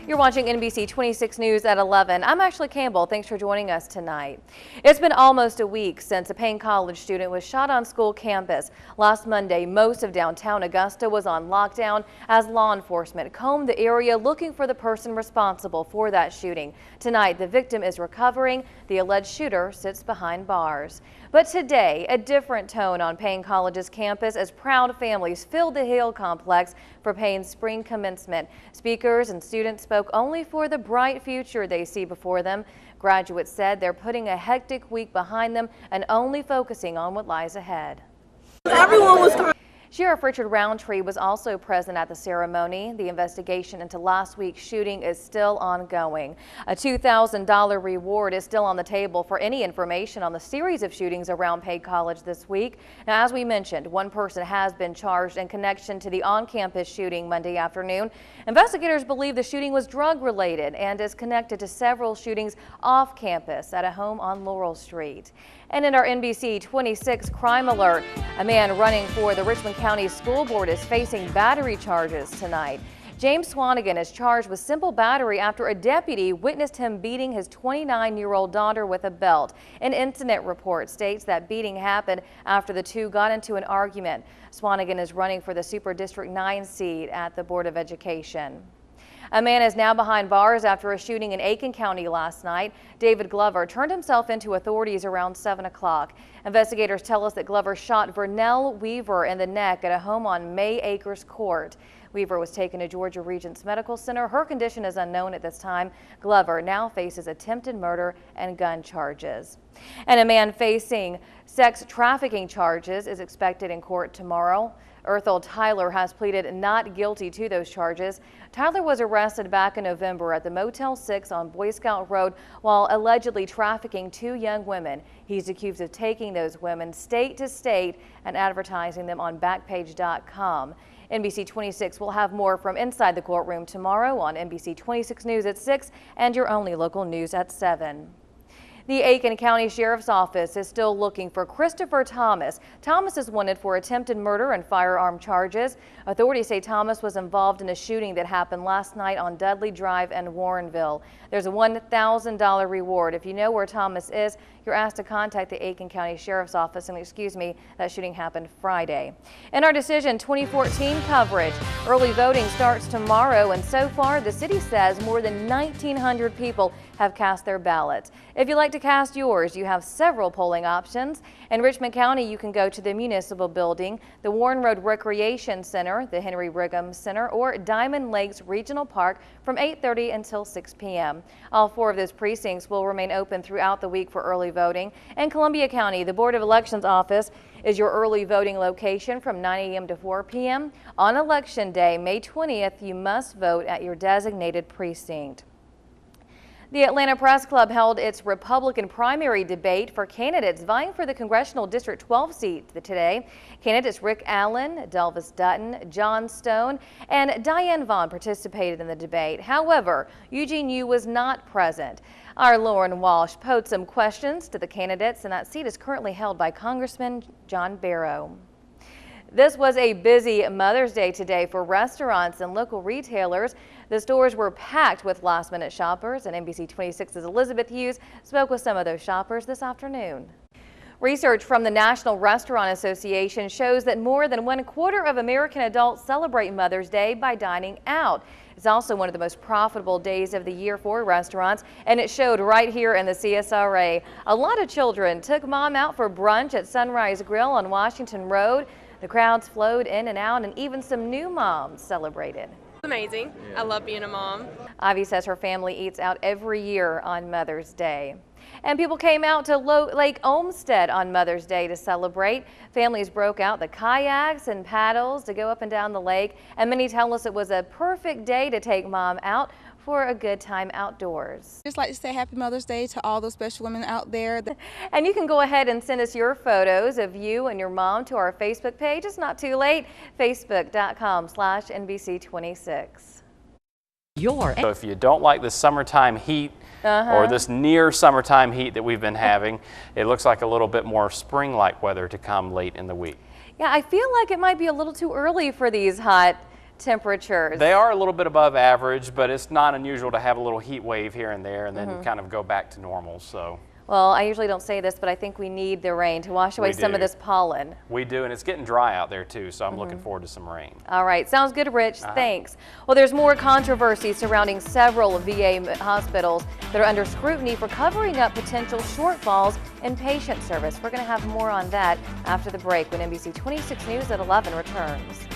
You're watching NBC 26 News at 11. I'm Ashley Campbell. Thanks for joining us tonight. It's been almost a week since a Payne College student was shot on school campus. Last Monday, most of downtown Augusta was on lockdown as law enforcement combed the area looking for the person responsible for that shooting. Tonight, the victim is recovering. The alleged shooter sits behind bars. But today, a different tone on Payne College's campus as proud families filled the Hill complex for Payne's spring commencement. Speakers and students spoke only for the bright future they see before them. Graduates said they're putting a hectic week behind them and only focusing on what lies ahead. Everyone was talking. Sheriff Richard Roundtree was also present at the ceremony. The investigation into last week's shooting is still ongoing. A $2,000 reward is still on the table for any information on the series of shootings around Payne College this week. Now, as we mentioned, one person has been charged in connection to the on-campus shooting Monday afternoon. Investigators believe the shooting was drug-related and is connected to several shootings off campus at a home on Laurel Street. And in our NBC 26 crime alert, a man running for the Richmond County School Board is facing battery charges tonight. James Swanigan is charged with simple battery after a deputy witnessed him beating his 29-year-old daughter with a belt. An incident report states that beating happened after the two got into an argument. Swanigan is running for the Super District 9 seat at the Board of Education. A man is now behind bars after a shooting in Aiken County last night. David Glover turned himself into authorities around 7 o'clock. Investigators tell us that Glover shot Vernell Weaver in the neck at a home on May Acres Court. Weaver was taken to Georgia Regents Medical Center. Her condition is unknown at this time. Glover now faces attempted murder and gun charges. And a man facing sex trafficking charges is expected in court tomorrow. Earthel Tyler has pleaded not guilty to those charges. Tyler was arrested back in November at the Motel 6 on Boy Scout Road while allegedly trafficking two young women. He's accused of taking those women state to state and advertising them on Backpage.com. NBC 26 will have more from inside the courtroom tomorrow on NBC 26 News at 6 and your only local news at 7. The Aiken County Sheriff's Office is still looking for Christopher Thomas. Thomas is wanted for attempted murder and firearm charges. Authorities say Thomas was involved in a shooting that happened last night on Dudley Drive in Warrenville. There's a $1,000 reward. If you know where Thomas is, you're asked to contact the Aiken County Sheriff's Office. And excuse me, that shooting happened Friday. In our Decision 2014 coverage, early voting starts tomorrow, and so far the city says more than 1,900 people have cast their ballots. If you'd like to cast yours, you have several polling options. In Richmond County, you can go to the Municipal Building, the Warren Road Recreation Center, the Henry Riggum Center, or Diamond Lakes Regional Park from 8:30 until 6 p.m. All four of those precincts will remain open throughout the week for early voting. In Columbia County, the Board of Elections office is your early voting location from 9 a.m. to 4 p.m. On Election Day, May 20th, you must vote at your designated precinct. The Atlanta Press Club held its Republican primary debate for candidates vying for the Congressional District 12 seat today. Candidates Rick Allen, Delvis Dutton, John Stone, and Diane Vaughn participated in the debate. However, Eugene Yu was not present. Our Lauren Walsh posed some questions to the candidates, and that seat is currently held by Congressman John Barrow. This was a busy Mother's Day today for restaurants and local retailers. The stores were packed with last-minute shoppers, and NBC 26's Elizabeth Hughes spoke with some of those shoppers this afternoon. Research from the National Restaurant Association shows that more than 1/4 of American adults celebrate Mother's Day by dining out. It's also one of the most profitable days of the year for restaurants, and it showed right here in the CSRA. A lot of children took mom out for brunch at Sunrise Grill on Washington Road. The crowds flowed in and out, and even some new moms celebrated. Amazing. I love being a mom. Ivy says her family eats out every year on Mother's Day. And people came out to Lake Olmsted on Mother's Day to celebrate. Families broke out the kayaks and paddles to go up and down the lake, and many tell us it was a perfect day to take mom out for a good time outdoors. Just like to say Happy Mother's Day to all those special women out there. And you can go ahead and send us your photos of you and your mom to our Facebook page. It's not too late. Facebook.com/NBC26. So if you don't like the summertime heat or this near summertime heat that we've been having, it looks like a little bit more spring-like weather to come late in the week. Yeah, I feel like it might be a little too early for these hot temperatures. They are a little bit above average, but it's not unusual to have a little heat wave here and there and then kind of go back to normal. So. Well, I usually don't say this, but I think we need the rain to wash away some of this pollen. We do, and it's getting dry out there too, so I'm looking forward to some rain. All right, sounds good, Rich. Thanks. Well, there's more controversy surrounding several VA hospitals that are under scrutiny for covering up potential shortfalls in patient service. We're going to have more on that after the break when NBC 26 News at 11 returns.